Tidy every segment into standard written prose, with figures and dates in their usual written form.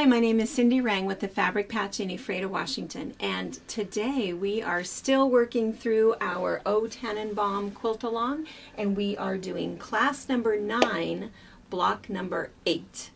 Hi, my name is Cindy Rang with the Fabric Patch in Ephrata, Washington, and today we are still working through our O Tannenbaum quilt along, and we are doing class number 9, block number 8.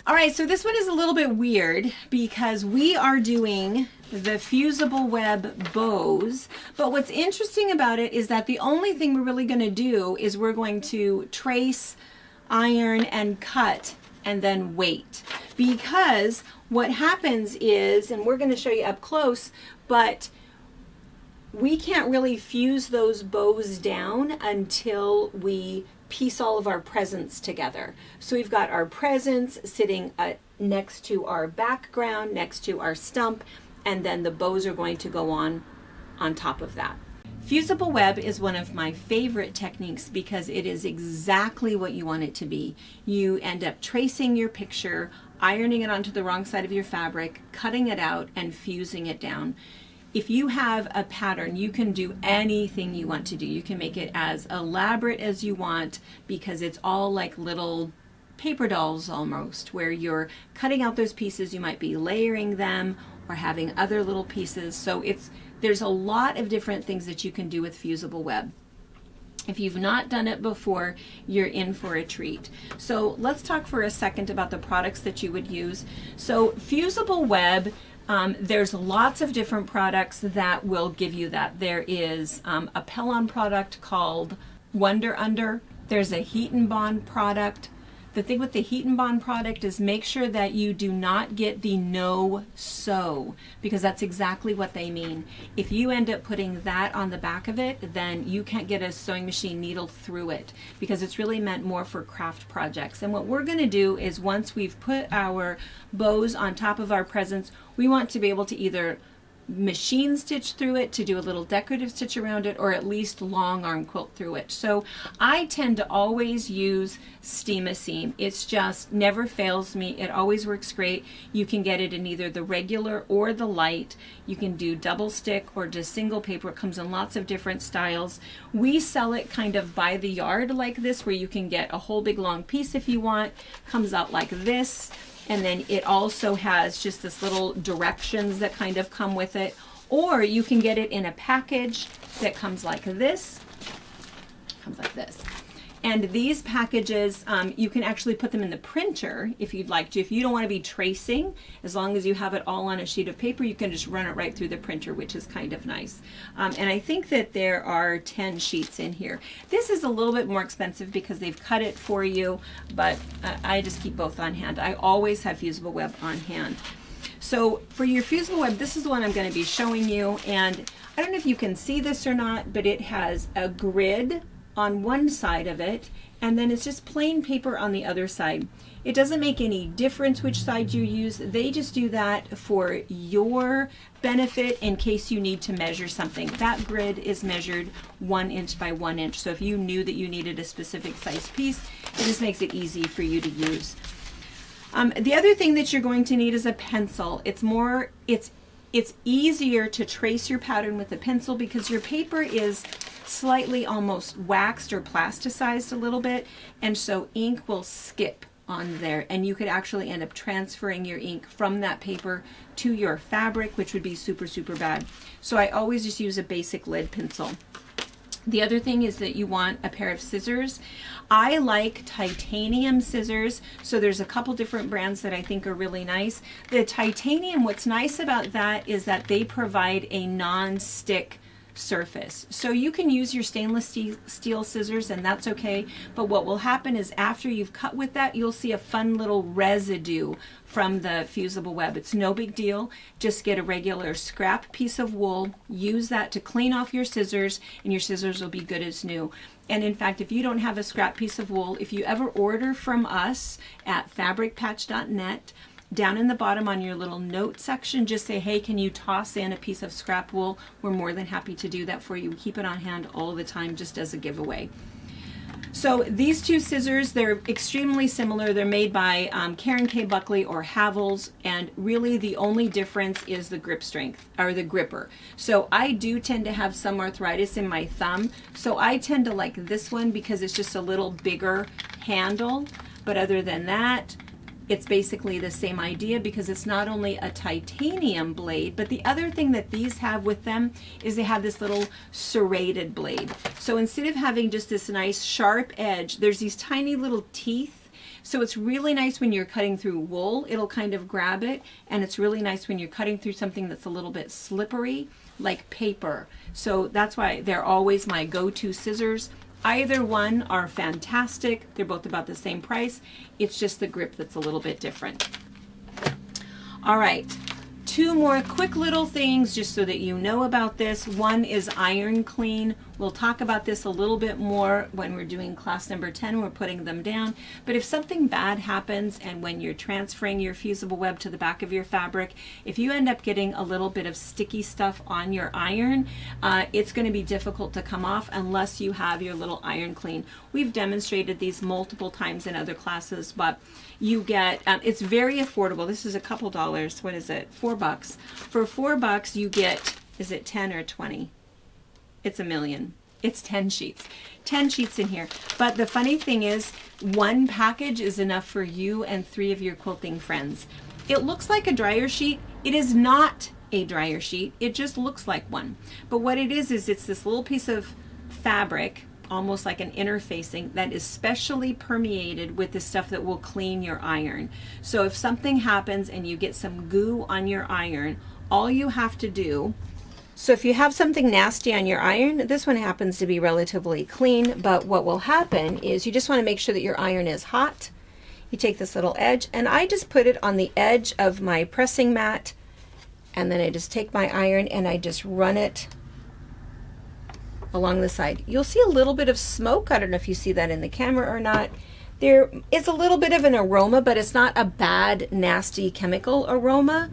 Alright, so this one is a little bit weird because we are doing the fusible web bows, but what's interesting about it is that the only thing we're really going to do is we're going to trace, iron, and cut, and then wait. Because what happens is, and we're going to show you up close, but we can't really fuse those bows down until we piece all of our presents together. So we've got our presents sitting next to our background, next to our stump, and then the bows are going to go on top of that. Fusible web is one of my favorite techniques because it is exactly what you want it to be. You end up tracing your picture, ironing it onto the wrong side of your fabric, cutting it out, and fusing it down. If you have a pattern, you can do anything you want to do. You can make it as elaborate as you want because it's all like little paper dolls almost, where you're cutting out those pieces. You might be layering them or having other little pieces. So there's a lot of different things that you can do with fusible web. If you've not done it before, you're in for a treat. So let's talk for a second about the products that you would use. So fusible web, there's lots of different products that will give you that. There is a Pellon product called Wonder Under. There's a Heat and Bond product. The thing with the Heat and Bond product is make sure that you do not get the no sew, because that's exactly what they mean. If you end up putting that on the back of it, then you can't get a sewing machine needle through it, because it's really meant more for craft projects. And what we're going to do is, once we've put our bows on top of our presents, we want to be able to either machine stitch through it to do a little decorative stitch around it, or at least long arm quilt through it. So I tend to always use Steam-A-Seam. It's just never fails me. It always works great. You can get it in either the regular or the light. You can do double stick or just single paper. It comes in lots of different styles. We sell it kind of by the yard like this, where you can get a whole big long piece if you want. Comes out like this. And then it also has just this little directions that kind of come with it. Or you can get it in a package that comes like this. Comes like this. And these packages, you can actually put them in the printer if you'd like to. If you don't want to be tracing, as long as you have it all on a sheet of paper, you can just run it right through the printer, which is kind of nice. And I think that there are 10 sheets in here. This is a little bit more expensive because they've cut it for you, but I just keep both on hand. I always have fusible web on hand. So for your fusible web, this is the one I'm going to be showing you. And I don't know if you can see this or not, but it has a grid on one side of it, and then it's just plain paper on the other side. It doesn't make any difference which side you use. They just do that for your benefit in case you need to measure something. That grid is measured 1 inch by 1 inch. So if you knew that you needed a specific size piece, it just makes it easy for you to use. The other thing that you're going to need is a pencil. It's easier to trace your pattern with a pencil because your paper is slightly almost waxed or plasticized a little bit, and so ink will skip on there, and you could actually end up transferring your ink from that paper to your fabric, which would be super bad. So I always just use a basic lead pencil. The other thing is that you want a pair of scissors. I like titanium scissors, so there's a couple different brands that I think are really nice. The titanium, what's nice about that is that they provide a non-stick surface. So you can use your stainless steel scissors, and that's okay, but what will happen is after you've cut with that, you'll see a fun little residue from the fusible web. It's no big deal. Just get a regular scrap piece of wool, use that to clean off your scissors, and your scissors will be good as new. And in fact, if you don't have a scrap piece of wool, if you ever order from us at fabricpatch.net, down in the bottom on your little note section, just say, hey, can you toss in a piece of scrap wool? We're more than happy to do that for you. We keep it on hand all the time just as a giveaway. So these two scissors, they're extremely similar. They're made by Karen K. Buckley or Havells, and really the only difference is the grip strength, or the gripper. So I do tend to have some arthritis in my thumb, so I tend to like this one because it's just a little bigger handle. But other than that, it's basically the same idea because it's not only a titanium blade, but the other thing that these have with them is they have this little serrated blade. So instead of having just this nice sharp edge, there's these tiny little teeth. So it's really nice when you're cutting through wool, it'll kind of grab it, and it's really nice when you're cutting through something that's a little bit slippery, like paper. So that's why they're always my go-to scissors. Either one are fantastic. They're both about the same price. It's just the grip that's a little bit different. All right, two more quick little things just so that you know about this. One is iron clean. We'll talk about this a little bit more when we're doing class number 10, we're putting them down. But if something bad happens and when you're transferring your fusible web to the back of your fabric, if you end up getting a little bit of sticky stuff on your iron, it's going to be difficult to come off unless you have your little iron clean. We've demonstrated these multiple times in other classes, but you get, it's very affordable. This is a couple dollars. What is it? $4. For $4 you get, is it 10 or 20? It's a million. It's 10 sheets. 10 sheets in here. But the funny thing is, one package is enough for you and 3 of your quilting friends. It looks like a dryer sheet. It is not a dryer sheet. It just looks like one. But what it is it's this little piece of fabric, almost like an interfacing, that is specially permeated with the stuff that will clean your iron. So if something happens and you get some goo on your iron, all you have to do, so if you have something nasty on your iron, this one happens to be relatively clean, but what will happen is you just want to make sure that your iron is hot. You take this little edge, and I just put it on the edge of my pressing mat, and then I just take my iron and I just run it along the side. You'll see a little bit of smoke. I don't know if you see that in the camera or not. There is a little bit of an aroma, but it's not a bad, nasty chemical aroma.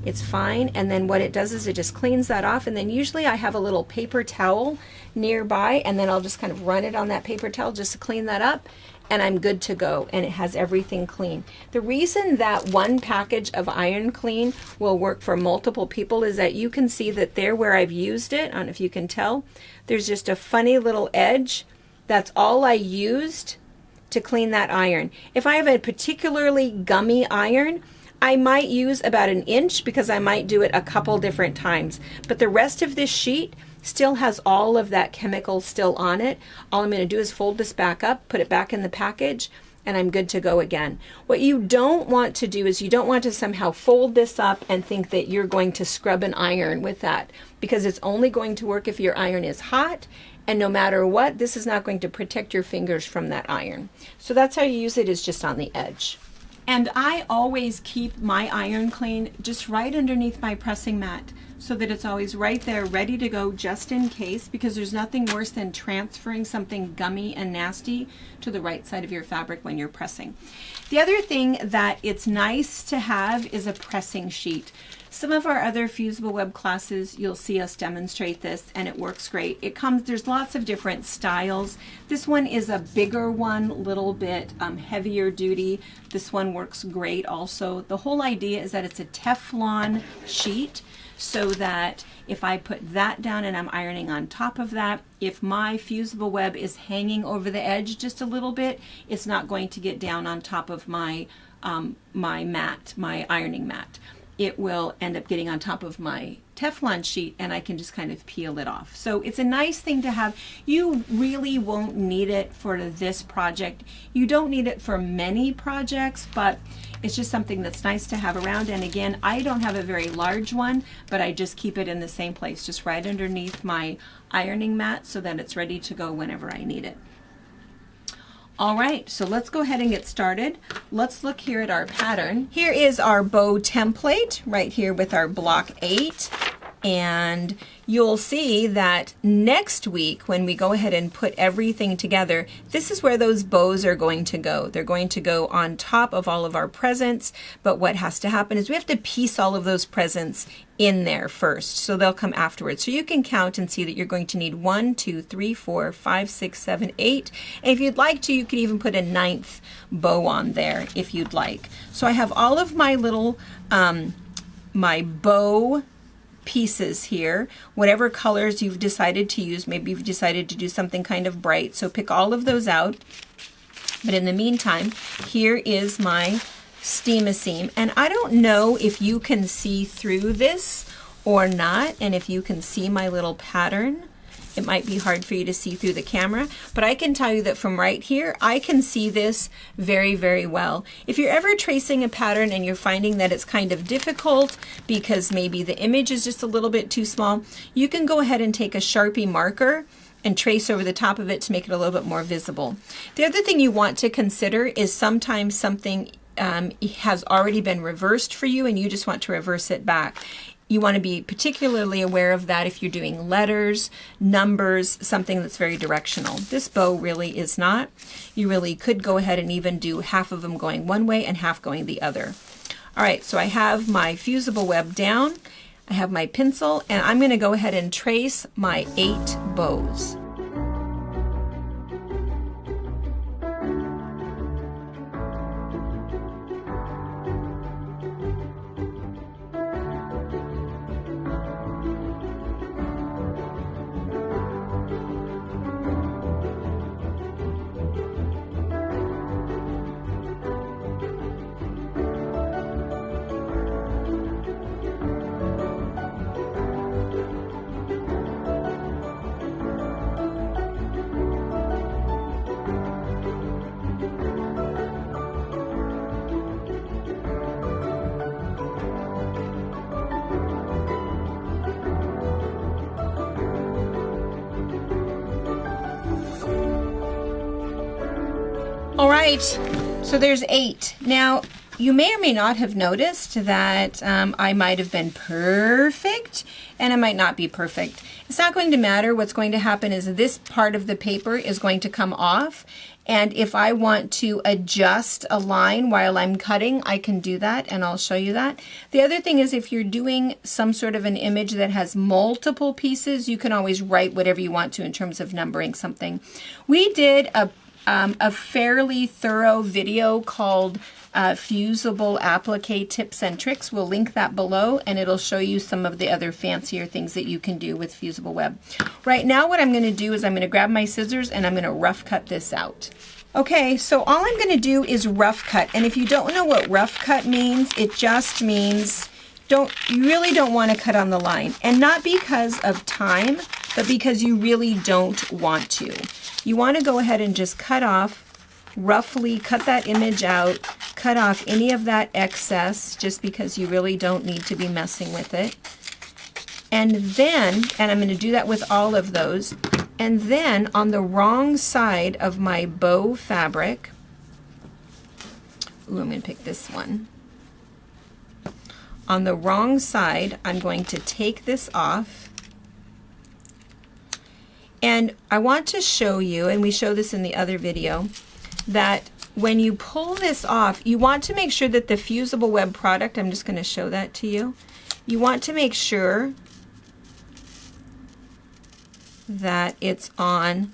It's fine. And then what it does is it just cleans that off. And then usually I have a little paper towel nearby, and then I'll just kind of run it on that paper towel just to clean that up, and I'm good to go. And it has everything clean. The reason that one package of iron clean will work for multiple people is that you can see that there where I've used it, I don't know if you can tell, there's just a funny little edge. That's all I used to clean that iron. If I have a particularly gummy iron, I might use about 1 inch because I might do it a couple different times. But the rest of this sheet still has all of that chemical still on it. All I'm going to do is fold this back up, put it back in the package, and I'm good to go again. What you don't want to do is you don't want to somehow fold this up and think that you're going to scrub an iron with that, because it's only going to work if your iron is hot, and no matter what, this is not going to protect your fingers from that iron. So that's how you use it, is just on the edge. And I always keep my iron clean just right underneath my pressing mat so that it's always right there ready to go just in case, because there's nothing worse than transferring something gummy and nasty to the right side of your fabric when you're pressing. The other thing that it's nice to have is a pressing sheet. Some of our other fusible web classes, you'll see us demonstrate this, and it works great. There's lots of different styles. This one is a bigger one, a little bit heavier duty. This one works great also. The whole idea is that it's a Teflon sheet, so that if I put that down and I'm ironing on top of that, if my fusible web is hanging over the edge just a little bit, it's not going to get down on top of my my ironing mat. It will end up getting on top of my Teflon sheet, and I can just kind of peel it off. So it's a nice thing to have. You really won't need it for this project. You don't need it for many projects, but it's just something that's nice to have around. And again, I don't have a very large one, but I just keep it in the same place, just right underneath my ironing mat, so that it's ready to go whenever I need it. All right, so let's go ahead and get started. Let's look here at our pattern. Here is our bow template right here with our block 8. And you'll see that next week when we go ahead and put everything together, this is where those bows are going to go. They're going to go on top of all of our presents, but what has to happen is we have to piece all of those presents in there first, so they'll come afterwards. So you can count and see that you're going to need 1, 2, 3, 4, 5, 6, 7, 8. And if you'd like to, you could even put a 9th bow on there if you'd like. So I have all of my little, my bow pieces here, whatever colors you've decided to use. Maybe you've decided to do something kind of bright, so pick all of those out. But in the meantime, here is my steam-a-seam, and I don't know if you can see through this or not, and if you can see my little pattern. It might be hard for you to see through the camera, but I can tell you that from right here, I can see this very, very well. If you're ever tracing a pattern and you're finding that it's kind of difficult because maybe the image is just a little bit too small, you can go ahead and take a Sharpie marker and trace over the top of it to make it a little bit more visible. The other thing you want to consider is sometimes something has already been reversed for you and you just want to reverse it back. You want to be particularly aware of that if you're doing letters, numbers, something that's very directional. This bow really is not. You really could go ahead and even do half of them going one way and half going the other. All right, so I have my fusible web down. I have my pencil, and I'm going to go ahead and trace my 8 bows. All right, so there's 8. Now, you may or may not have noticed that I might have been perfect and I might not be perfect. It's not going to matter. What's going to happen is this part of the paper is going to come off, and if I want to adjust a line while I'm cutting, I can do that, and I'll show you that. The other thing is if you're doing some sort of an image that has multiple pieces, you can always write whatever you want to in terms of numbering something. We did a fairly thorough video called Fusible Applique Tips and Tricks. We'll link that below, and it'll show you some of the other fancier things that you can do with Fusible Web. Right now what I'm going to do is I'm going to grab my scissors and I'm going to rough cut this out. Okay, so all I'm going to do is rough cut, and if you don't know what rough cut means, it just means you really don't want to cut on the line, and not because of time, but because you really don't want to. You want to go ahead and just cut off, roughly cut that image out, cut off any of that excess, just because you really don't need to be messing with it. And then, and I'm going to do that with all of those, and then on the wrong side of my bow fabric, ooh, I'm going to pick this one. On the wrong side, I'm going to take this off. And I want to show you, and we show this in the other video, that when you pull this off, you want to make sure that the Fusible Web product, I'm just going to show that to you, you want to make sure that it's on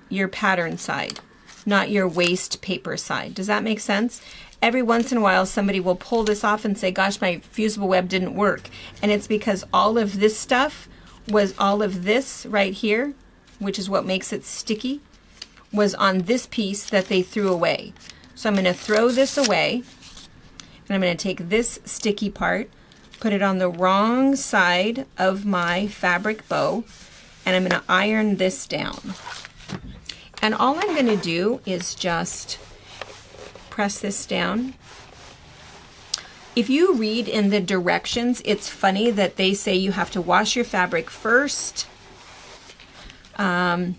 your pattern side, not your waste paper side. Does that make sense? Every once in a while somebody will pull this off and say, gosh, my Fusible Web didn't work. And it's because all of this stuff was, all of this right here, which is what makes it sticky, was on this piece that they threw away. So I'm going to throw this away, and I'm going to take this sticky part, put it on the wrong side of my fabric bow, and I'm going to iron this down. And all I'm going to do is just press this down. If you read in the directions, it's funny that they say you have to wash your fabric first, and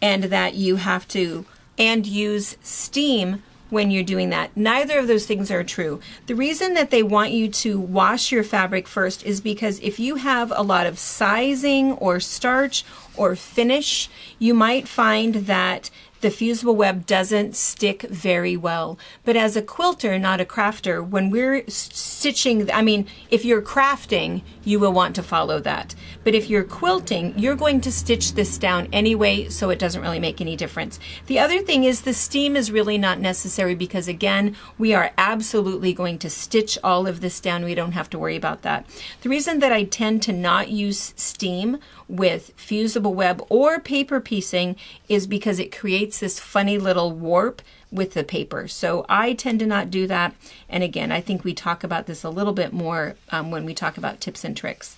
that you have to use steam when you're doing that. Neither of those things are true. The reason that they want you to wash your fabric first is because if you have a lot of sizing or starch or finish, you might find that the fusible web doesn't stick very well. But as a quilter, not a crafter, when we're stitching, I mean, if you're crafting, you will want to follow that. But if you're quilting, you're going to stitch this down anyway, so it doesn't really make any difference. The other thing is the steam is really not necessary because, again, we are absolutely going to stitch all of this down. We don't have to worry about that. The reason that I tend to not use steam with fusible web or paper piecing is because it creates this funny little warp with the paper. So I tend to not do that. And again, I think we talk about this a little bit more when we talk about tips and tricks.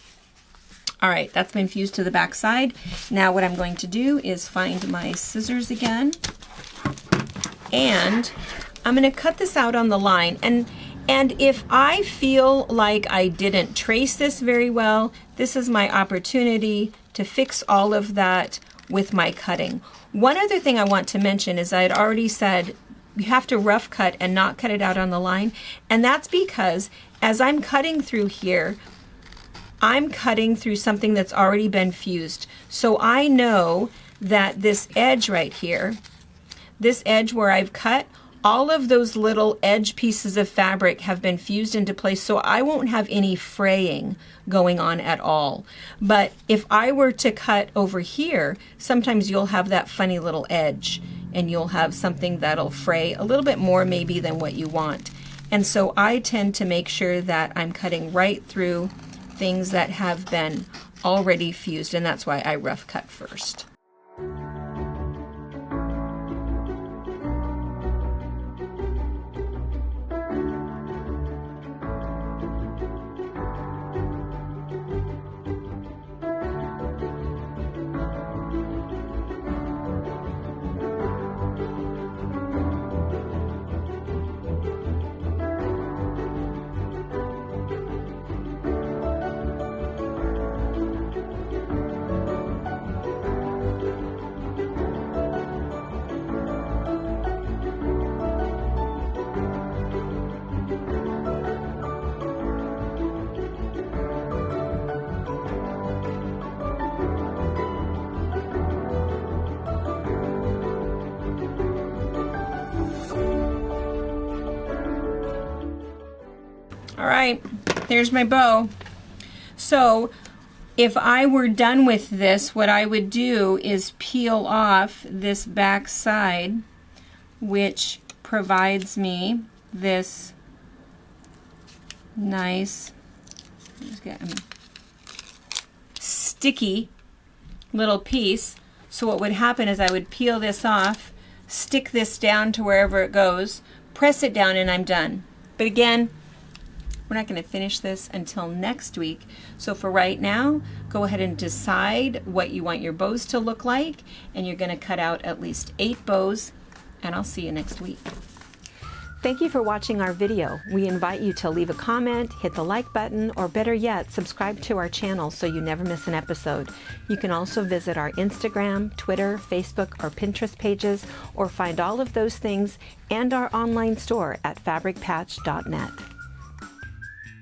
All right, that's been fused to the back side. Now what I'm going to do is find my scissors again. And I'm going to cut this out on the line. And if I feel like I didn't trace this very well, this is my opportunity to fix all of that with my cutting. One other thing I want to mention is I had already said you have to rough cut and not cut it out on the line. And that's because as I'm cutting through here, I'm cutting through something that's already been fused. So I know that this edge right here, this edge where I've cut, all of those little edge pieces of fabric have been fused into place, so I won't have any fraying going on at all. But if I were to cut over here, sometimes you'll have that funny little edge and you'll have something that'll fray a little bit more maybe than what you want. And so I tend to make sure that I'm cutting right through things that have been already fused, and that's why I rough cut first. All right, there's my bow. So if I were done with this, what I would do is peel off this back side, which provides me this nice, sticky little piece. So what would happen is I would peel this off, stick this down to wherever it goes, press it down, and I'm done. But again, we're not going to finish this until next week. So for right now, go ahead and decide what you want your bows to look like, and you're going to cut out at least 8 bows, and I'll see you next week. Thank you for watching our video. We invite you to leave a comment, hit the like button, or better yet, subscribe to our channel so you never miss an episode. You can also visit our Instagram, Twitter, Facebook, or Pinterest pages, or find all of those things and our online store at fabricpatch.net.